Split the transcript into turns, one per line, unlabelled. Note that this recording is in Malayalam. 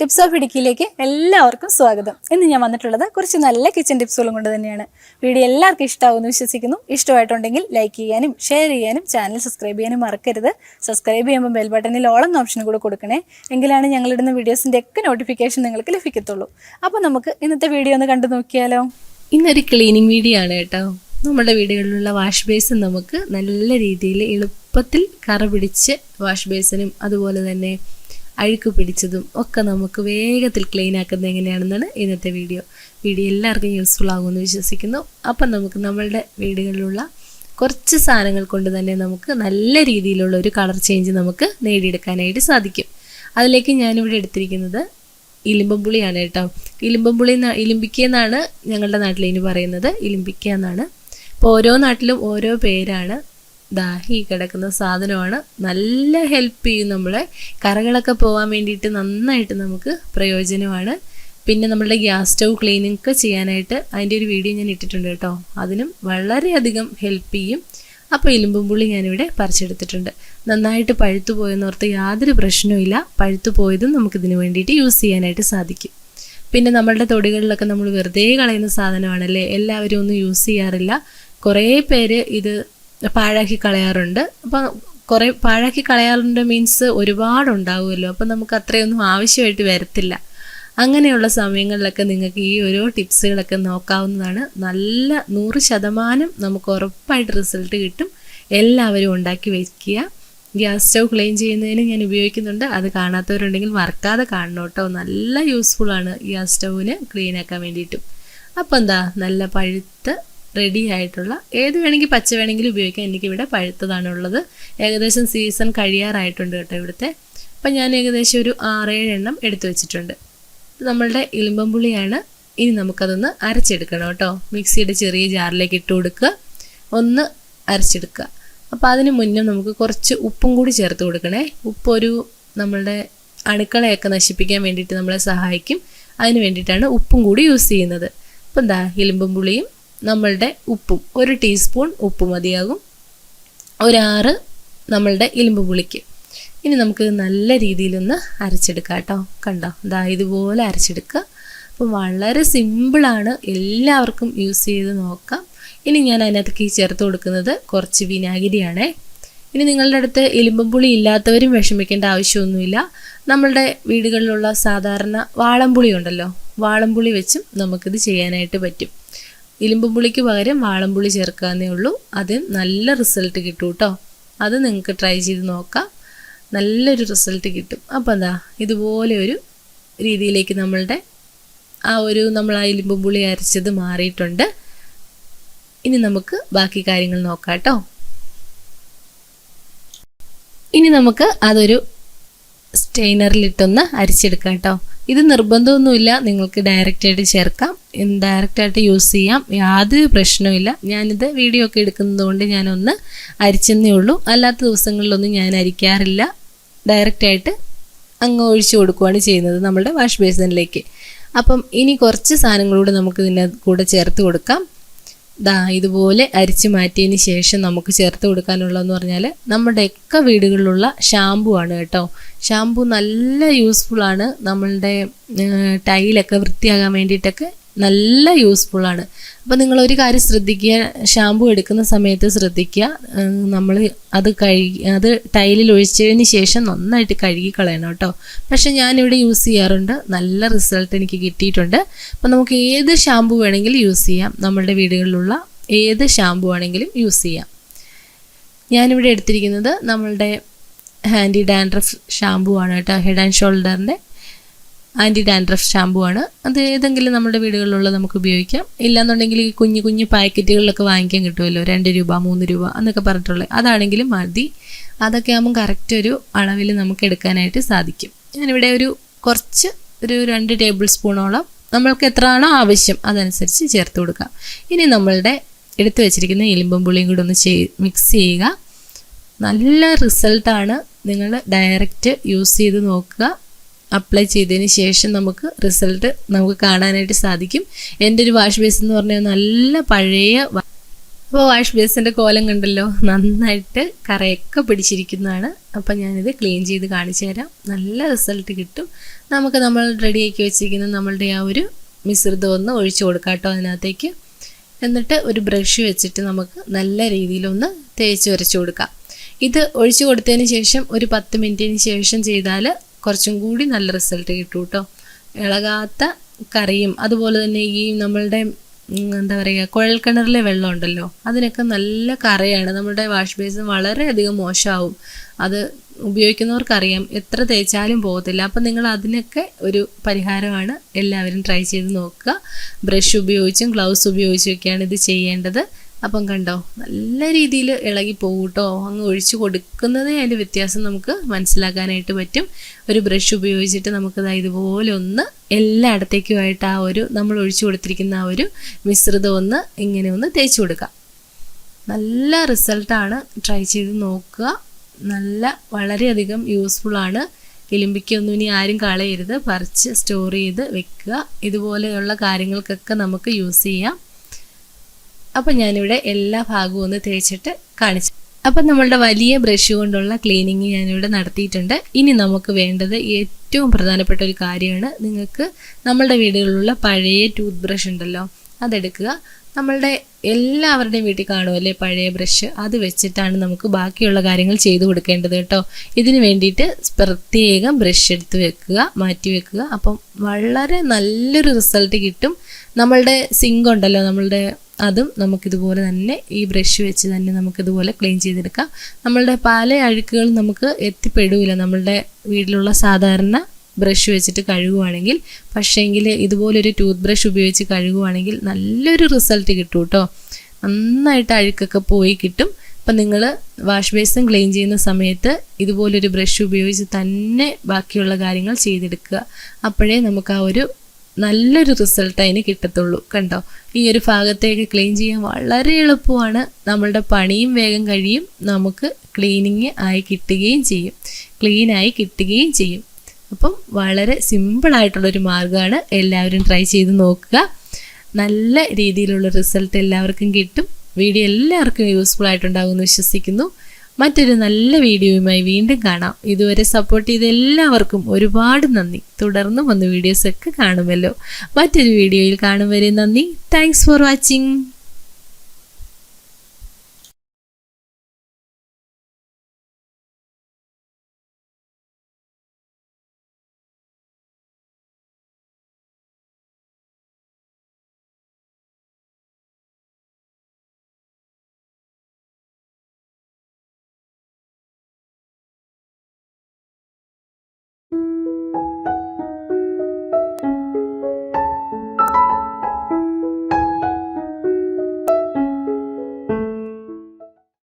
ടിപ്സ് ഓഫ് ഇടുക്കിയിലേക്ക് എല്ലാവർക്കും സ്വാഗതം. ഇന്ന് ഞാൻ വന്നിട്ടുള്ളത് കുറച്ച് നല്ല കിച്ചൺ ടിപ്സുകളും കൊണ്ട് തന്നെയാണ്. വീഡിയോ എല്ലാവർക്കും ഇഷ്ടമാകുമെന്ന് വിശ്വസിക്കുന്നു. ഇഷ്ടമായിട്ടുണ്ടെങ്കിൽ ലൈക്ക് ചെയ്യാനും ഷെയർ ചെയ്യാനും ചാനൽ സബ്സ്ക്രൈബ് ചെയ്യാനും മറക്കരുത്. സബ്സ്ക്രൈബ് ചെയ്യുമ്പോൾ ബെൽ ബട്ടണിൽ ഓൾ എന്ന ഓപ്ഷൻ കൂടെ കൊടുക്കണേ. എങ്കിലാണ് ഞങ്ങളിടുന്ന വീഡിയോസിൻ്റെ ഒക്കെ നോട്ടിഫിക്കേഷൻ നിങ്ങൾക്ക് ലഭിക്കത്തുള്ളൂ. അപ്പോൾ നമുക്ക് ഇന്നത്തെ വീഡിയോ ഒന്ന് കണ്ടു നോക്കിയാലോ.
ഇന്നൊരു ക്ലീനിങ് വീഡിയോ ആണ് കേട്ടോ. നമ്മുടെ വീടുകളിലുള്ള വാഷ് ബേസിൻ നമുക്ക് നല്ല രീതിയിൽ എളുപ്പത്തിൽ കറ പിടിച്ച് വാഷ് ബേസിനും അതുപോലെ തന്നെ അഴുക്ക് പിടിച്ചതും ഒക്കെ നമുക്ക് വേഗത്തിൽ ക്ലീൻ ആക്കുന്നത് എങ്ങനെയാണെന്നാണ് ഇന്നത്തെ വീഡിയോ എല്ലാവർക്കും യൂസ്ഫുൾ ആകുമെന്ന് വിശ്വസിക്കുന്നു. അപ്പം നമുക്ക് നമ്മളുടെ വീടുകളിലുള്ള കുറച്ച് സാധനങ്ങൾ കൊണ്ട് തന്നെ നമുക്ക് നല്ല രീതിയിലുള്ള ഒരു കളർ ചേഞ്ച് നമുക്ക് നേടിയെടുക്കാനായിട്ട് സാധിക്കും. അതിലേക്ക് ഞാനിവിടെ എടുത്തിരിക്കുന്നത് ഇലിമ്പമ്പുളിയാണ് കേട്ടോ. ഇലിമ്പിക്ക എന്നാണ് ഞങ്ങളുടെ നാട്ടിൽ ഇനി പറയുന്നത്, ഇലിമ്പിക്ക എന്നാണ്. അപ്പോൾ ഓരോ നാട്ടിലും ഓരോ പേരാണ്. ഈ കിടക്കുന്ന സാധനമാണ്. നല്ല ഹെൽപ്പ് ചെയ്യും, നമ്മളെ കറകളൊക്കെ പോകാൻ വേണ്ടിയിട്ട് നന്നായിട്ട് നമുക്ക് പ്രയോജനമാണ്. പിന്നെ നമ്മളുടെ ഗ്യാസ് സ്റ്റൗ ക്ലീനിങ് ഒക്കെ ചെയ്യാനായിട്ട് അതിൻ്റെ ഒരു വീഡിയോ ഞാൻ ഇട്ടിട്ടുണ്ട് കേട്ടോ. അതിനും വളരെയധികം ഹെൽപ്പ് ചെയ്യും. അപ്പോൾ ഇലിമ്പുമ്പുള്ളി ഞാനിവിടെ പറിച്ചെടുത്തിട്ടുണ്ട്. നന്നായിട്ട് പഴുത്തു പോയെന്നോർത്ത് യാതൊരു പ്രശ്നവുമില്ല. പഴുത്തു പോയതും നമുക്കിതിന് വേണ്ടിയിട്ട് യൂസ് ചെയ്യാനായിട്ട് സാധിക്കും. പിന്നെ നമ്മളുടെ തൊടികളിലൊക്കെ നമ്മൾ വെറുതെ കളയുന്ന സാധനമാണല്ലേ, എല്ലാവരും ഒന്നും യൂസ് ചെയ്യാറില്ല. കുറേ പേര് ഇത് പാഴാക്കി കളയാറുണ്ട്. അപ്പം കുറേ പാഴാക്കി കളയാറുണ്ട് മീൻസ് ഒരുപാടുണ്ടാവുമല്ലോ, അപ്പം നമുക്ക് അത്രയൊന്നും ആവശ്യമായിട്ട് വരത്തില്ല. അങ്ങനെയുള്ള സമയങ്ങളിലൊക്കെ നിങ്ങൾക്ക് ഈ ഓരോ ടിപ്സുകളൊക്കെ നോക്കാവുന്നതാണ്. നല്ല 100% നമുക്ക് ഉറപ്പായിട്ട് റിസൾട്ട് കിട്ടും. എല്ലാവരും ഉണ്ടാക്കി വയ്ക്കുക. ഗ്യാസ് സ്റ്റൗ ക്ലീൻ ചെയ്യുന്നതിന് ഞാൻ ഉപയോഗിക്കുന്നുണ്ട്. അത് കാണാത്തവരുണ്ടെങ്കിൽ മറക്കാതെ കാണണം കേട്ടോ. നല്ല യൂസ്ഫുള്ളാണ് ഗ്യാസ് സ്റ്റൗവിന് ക്ലീൻ ആക്കാൻ വേണ്ടിയിട്ടും. അപ്പോൾ എന്താ, നല്ല പഴുത്ത് റെഡി ആയിട്ടുള്ള ഏത് വേണമെങ്കിൽ പച്ച വേണമെങ്കിലും ഉപയോഗിക്കാം. എനിക്കിവിടെ പഴുത്തതാണുള്ളത്. ഏകദേശം സീസൺ കഴിയാറായിട്ടുണ്ട് കേട്ടോ ഇവിടുത്തെ. അപ്പം ഞാൻ ഏകദേശം ഒരു 6-7 എണ്ണം എടുത്തു വെച്ചിട്ടുണ്ട്. നമ്മളുടെ ഇലിമ്പമ്പുളിയാണ്. ഇനി നമുക്കതൊന്ന് അരച്ചെടുക്കണം കേട്ടോ. മിക്സിയുടെ ചെറിയ ജാറിലേക്ക് ഇട്ട് കൊടുക്കുക, ഒന്ന് അരച്ചെടുക്കുക. അപ്പോൾ അതിന് മുന്നേ നമുക്ക് കുറച്ച് ഉപ്പും കൂടി ചേർത്ത് കൊടുക്കണേ. ഉപ്പൊരു നമ്മളുടെ അണുക്കളെയൊക്കെ നശിപ്പിക്കാൻ വേണ്ടിയിട്ട് നമ്മളെ സഹായിക്കും. അതിന് വേണ്ടിയിട്ടാണ് ഉപ്പും കൂടി യൂസ് ചെയ്യുന്നത്. അപ്പോൾ എന്താ, ഇലിമ്പമ്പുളിയും നമ്മളുടെ ഉപ്പും, 1 ടീസ്പൂൺ ഉപ്പ് മതിയാകും. 6 നമ്മളുടെ ഇലിമ്പുപുളിക്ക്. ഇനി നമുക്ക് നല്ല രീതിയിലൊന്ന് അരച്ചെടുക്കാം കേട്ടോ. കണ്ടോ, ഇതുപോലെ അരച്ചെടുക്കുക. അപ്പം വളരെ സിമ്പിളാണ്, എല്ലാവർക്കും യൂസ് ചെയ്ത് നോക്കാം. ഇനി ഞാൻ അതിനകത്തേക്ക് ചേർത്ത് കൊടുക്കുന്നത് കുറച്ച് വിനാഗിരിയാണേ. ഇനി നിങ്ങളുടെ അടുത്ത് ഇലിമ്പുപുളി ഇല്ലാത്തവരും വിഷമിക്കേണ്ട ആവശ്യമൊന്നുമില്ല. നമ്മളുടെ വീടുകളിലുള്ള സാധാരണ വാളംപുളി ഉണ്ടല്ലോ, വാളംപുളി വെച്ചും നമുക്കിത് ചെയ്യാനായിട്ട് പറ്റും. ഇലിമ്പുപുളിക്ക് പകരം വാളംപുളി ചേർക്കാന്നേ ഉള്ളൂ. അത് നല്ല റിസൾട്ട് കിട്ടും കേട്ടോ. അത് നിങ്ങൾക്ക് ട്രൈ ചെയ്ത് നോക്കാം, നല്ലൊരു റിസൾട്ട് കിട്ടും. അപ്പോൾ എന്താ, ഇതുപോലെ ഒരു രീതിയിലേക്ക് നമ്മൾ ആ ഇലിമ്പുപുളി അരച്ചത് മാറിയിട്ടുണ്ട്. ഇനി നമുക്ക് ബാക്കി കാര്യങ്ങൾ നോക്കാം കേട്ടോ. ഇനി നമുക്ക് അതൊരു സ്റ്റെയിനറിലിട്ടൊന്ന് അരിച്ചെടുക്കാം കേട്ടോ. ഇത് നിർബന്ധമൊന്നുമില്ല, നിങ്ങൾക്ക് ഡയറക്റ്റായിട്ട് ചേർക്കാം, ഡയറക്റ്റായിട്ട് യൂസ് ചെയ്യാം, യാതൊരു പ്രശ്നവുമില്ല. ഞാനിത് വീഡിയോ ഒക്കെ എടുക്കുന്നത് കൊണ്ട് ഞാനൊന്ന് അരിച്ചെന്നേ ഉള്ളൂ. അല്ലാത്ത ദിവസങ്ങളിലൊന്നും ഞാൻ അരിക്കാറില്ല, ഡയറക്റ്റായിട്ട് അങ്ങ് ഒഴിച്ചു കൊടുക്കുകയാണ് ചെയ്യുന്നത് നമ്മളുടെ വാഷ് ബേസിനിലേക്ക്. അപ്പം ഇനി കുറച്ച് സാധനങ്ങളൂടെ നമുക്ക് ഇതിൻ്റെ കൂടെ ചേർത്ത് കൊടുക്കാം. ഇതുപോലെ അരിച്ച് മാറ്റിയതിന് ശേഷം നമുക്ക് ചേർത്ത് കൊടുക്കാനുള്ളതെന്ന് പറഞ്ഞാൽ നമ്മുടെയൊക്കെ വീടുകളിലുള്ള ഷാമ്പു ആണ് കേട്ടോ. ഷാമ്പു നല്ല യൂസ്ഫുള്ളാണ്. നമ്മളുടെ ടൈലൊക്കെ വൃത്തിയാകാൻ വേണ്ടിയിട്ടൊക്കെ നല്ല യൂസ്ഫുള്ളാണ്. അപ്പോൾ നിങ്ങളൊരു കാര്യം ശ്രദ്ധിക്കുക, ഷാമ്പു എടുക്കുന്ന സമയത്ത് ശ്രദ്ധിക്കുക, നമ്മൾ അത് ടൈലിൽ ഒഴിച്ചതിന് ശേഷം നന്നായിട്ട് കഴുകി കളയണം കേട്ടോ. പക്ഷേ ഞാനിവിടെ യൂസ് ചെയ്യാറുണ്ട്, നല്ല റിസൾട്ട് എനിക്ക് കിട്ടിയിട്ടുണ്ട്. അപ്പോൾ നമുക്ക് ഏത് ഷാമ്പു വേണമെങ്കിലും യൂസ് ചെയ്യാം, നമ്മളുടെ വീടുകളിലുള്ള ഏത് ഷാമ്പു ആണെങ്കിലും യൂസ് ചെയ്യാം. ഞാനിവിടെ എടുത്തിരിക്കുന്നത് നമ്മളുടെ ആൻറ്റി ഡാൻഡ്രഫ് ഷാമ്പു ആണ് കേട്ടോ. ഹെഡ് ആൻഡ് ഷോൾഡറിൻ്റെ ആൻറ്റി ഡാൻഡ്രഫ് ഷാമ്പു ആണ്. അത് ഏതെങ്കിലും നമ്മുടെ വീടുകളിലുള്ള നമുക്ക് ഉപയോഗിക്കാം. ഇല്ലാന്നുണ്ടെങ്കിൽ ഈ കുഞ്ഞു കുഞ്ഞു പാക്കറ്റുകളിലൊക്കെ വാങ്ങിക്കാൻ കിട്ടുമല്ലോ, 2 രൂപ 3 രൂപ എന്നൊക്കെ പറഞ്ഞിട്ടുള്ളത്, അതാണെങ്കിലും മതി. അതൊക്കെ ആകുമ്പോൾ കറക്റ്റ് ഒരു അളവിൽ നമുക്ക് എടുക്കാനായിട്ട് സാധിക്കും. ഞാനിവിടെ ഒരു 2 ടേബിൾ സ്പൂണോളം നമ്മൾക്ക് എത്രയാണോ ആവശ്യം അതനുസരിച്ച് ചേർത്ത് കൊടുക്കാം. ഇനി നമ്മളുടെ എടുത്തു വെച്ചിരിക്കുന്ന ഇലിമ്പുപുളിയും കൂടി ഒന്ന് മിക്സ് ചെയ്യുക. നല്ല റിസൾട്ടാണ്. നിങ്ങൾ ഡയറക്റ്റ് യൂസ് ചെയ്ത് നോക്കുക. അപ്ലൈ ചെയ്തതിന് ശേഷം നമുക്ക് റിസൾട്ട് നമുക്ക് കാണാനായിട്ട് സാധിക്കും. എൻ്റെ ഒരു വാഷ് ബേസിൻ എന്ന് പറഞ്ഞാൽ നല്ല പഴയ അപ്പോൾ വാഷ് ബേസിൻ്റെ കോലം കണ്ടല്ലോ, നന്നായിട്ട് കറയൊക്കെ പിടിച്ചിരിക്കുന്നതാണ്. അപ്പം ഞാനിത് ക്ലീൻ ചെയ്ത് കാണിച്ചു തരാം. നല്ല റിസൾട്ട് കിട്ടും. നമുക്ക് നമ്മൾ റെഡിയാക്കി വെച്ചിരിക്കുന്ന നമ്മളുടെ ആ ഒരു മിശ്രിതം ഒന്ന് ഒഴിച്ചു കൊടുക്കാം കേട്ടോ അതിനകത്തേക്ക്. എന്നിട്ട് ഒരു ബ്രഷ് വെച്ചിട്ട് നമുക്ക് നല്ല രീതിയിലൊന്ന് തേച്ച് ഉരച്ചു കൊടുക്കാം. ഇത് ഒഴിച്ചു കൊടുത്തതിന് ശേഷം ഒരു 10 മിനിറ്റിന് ശേഷം ചെയ്താൽ കുറച്ചും കൂടി നല്ല റിസൾട്ട് കിട്ടും കേട്ടോ. ഇളകാത്ത കറിയും അതുപോലെ തന്നെ ഈ നമ്മളുടെ എന്താ പറയുക കുഴൽക്കിണറിലെ വെള്ളം ഉണ്ടല്ലോ, അതിനൊക്കെ നല്ല കറയാണ്. നമ്മുടെ വാഷ് ബേസിൻ വളരെയധികം മോശമാവും. അത് ഉപയോഗിക്കുന്നവർക്കറിയാം, എത്ര തേച്ചാലും പോകത്തില്ല. അപ്പം നിങ്ങൾ അതിനൊക്കെ ഒരു പരിഹാരമാണ്. എല്ലാവരും ട്രൈ ചെയ്ത് നോക്കുക. ബ്രഷ് ഉപയോഗിച്ചും ഗ്ലൗസ് ഉപയോഗിച്ചും ഒക്കെയാണ് ഇത് ചെയ്യേണ്ടത്. അപ്പം കണ്ടോ, നല്ല രീതിയിൽ ഇളകി പോകും കേട്ടോ. അങ്ങ് ഒഴിച്ചു കൊടുക്കുന്നതേ അതിൻ്റെ വ്യത്യാസം നമുക്ക് മനസ്സിലാക്കാനായിട്ട് പറ്റും. ഒരു ബ്രഷ് ഉപയോഗിച്ചിട്ട് നമുക്കത് ഇതുപോലെ ഒന്ന് എല്ലായിടത്തേക്കുമായിട്ട് ആ ഒരു നമ്മൾ ഒഴിച്ചു കൊടുത്തിരിക്കുന്ന ആ ഒരു മിശ്രിതം ഒന്ന് ഇങ്ങനെ ഒന്ന് തേച്ച് കൊടുക്കാം. നല്ല റിസൾട്ടാണ്. ട്രൈ ചെയ്ത് നോക്കുക. വളരെയധികം യൂസ്ഫുള്ളാണ്. ഇലിമ്പിക്കൊന്നും ഇനി ആരും കളയരുത്, പറിച്ച് സ്റ്റോർ ചെയ്ത് വെക്കുക. ഇതുപോലെയുള്ള കാര്യങ്ങൾക്കൊക്കെ നമുക്ക് യൂസ് ചെയ്യാം. അപ്പം ഞാനിവിടെ എല്ലാ ഭാഗവും ഒന്ന് തേച്ചിട്ട് കാണിച്ചു. അപ്പം നമ്മളുടെ വലിയ ബ്രഷ് കൊണ്ടുള്ള ക്ലീനിങ് ഞാനിവിടെ നടത്തിയിട്ടുണ്ട്. ഇനി നമുക്ക് വേണ്ടത് ഏറ്റവും പ്രധാനപ്പെട്ട ഒരു കാര്യമാണ്. നിങ്ങൾക്ക് നമ്മളുടെ വീടുകളിലുള്ള പഴയ ടൂത്ത് ബ്രഷ് ഉണ്ടല്ലോ, അതെടുക്കുക. നമ്മളുടെ എല്ലാവരുടെയും വീട്ടിൽ കാണുമല്ലേ പഴയ ബ്രഷ്, അത് വെച്ചിട്ടാണ് നമുക്ക് ബാക്കിയുള്ള കാര്യങ്ങൾ ചെയ്തു കൊടുക്കേണ്ടത് കേട്ടോ. ഇതിന് വേണ്ടിയിട്ട് പ്രത്യേകം ബ്രഷ് എടുത്ത് വെക്കുക, മാറ്റി വെക്കുക. അപ്പം വളരെ നല്ലൊരു റിസൾട്ട് കിട്ടും. നമ്മളുടെ സിങ്ക് ഉണ്ടല്ലോ അതും നമുക്കിതുപോലെ തന്നെ ഈ ബ്രഷ് വെച്ച് തന്നെ നമുക്കിതുപോലെ ക്ലീൻ ചെയ്തെടുക്കാം. നമ്മളുടെ പല അഴുക്കുകളും നമുക്ക് എത്തിപ്പെടില്ല നമ്മളുടെ വീട്ടിലുള്ള സാധാരണ ബ്രഷ് വെച്ചിട്ട് കഴുകുവാണെങ്കിൽ. പക്ഷേങ്കിൽ ഇതുപോലൊരു ടൂത്ത് ബ്രഷ് ഉപയോഗിച്ച് കഴുകുവാണെങ്കിൽ നല്ലൊരു റിസൾട്ട് കിട്ടും കേട്ടോ. നന്നായിട്ട് അഴുക്കൊക്കെ പോയി കിട്ടും. അപ്പം നിങ്ങൾ വാഷ് ബേസിൻ ക്ലീൻ ചെയ്യുന്ന സമയത്ത് ഇതുപോലൊരു ബ്രഷ് ഉപയോഗിച്ച് തന്നെ ബാക്കിയുള്ള കാര്യങ്ങൾ ചെയ്തെടുക്കുക. അപ്പോഴേ നമുക്ക് ആ ഒരു നല്ലൊരു റിസൾട്ട് അതിന് കിട്ടത്തുള്ളൂ. കണ്ടോ, ഈ ഒരു ഭാഗത്തേക്ക് ക്ലീൻ ചെയ്യാൻ വളരെ എളുപ്പമാണ്. നമ്മളുടെ പണിയും വേഗം കഴിയും, നമുക്ക് ക്ലീനിങ് ആയി കിട്ടുകയും ചെയ്യും. അപ്പം വളരെ സിമ്പിളായിട്ടുള്ളൊരു മാർഗ്ഗമാണ്. എല്ലാവരും ട്രൈ ചെയ്ത് നോക്കുക. നല്ല രീതിയിലുള്ള റിസൾട്ട് എല്ലാവർക്കും കിട്ടും. വീഡിയോ എല്ലാവർക്കും യൂസ്ഫുൾ ആയിട്ടുണ്ടാകുമെന്ന് വിശ്വസിക്കുന്നു. മറ്റൊരു നല്ല വീഡിയോയുമായി വീണ്ടും കാണാം. ഇതുവരെ സപ്പോർട്ട് ചെയ്ത എല്ലാവർക്കും ഒരുപാട് നന്ദി. തുടർന്നും വന്ന് വീഡിയോസൊക്കെ കാണുമല്ലോ. മറ്റൊരു വീഡിയോയിൽ കാണും വരെ നന്ദി. Thanks for watching.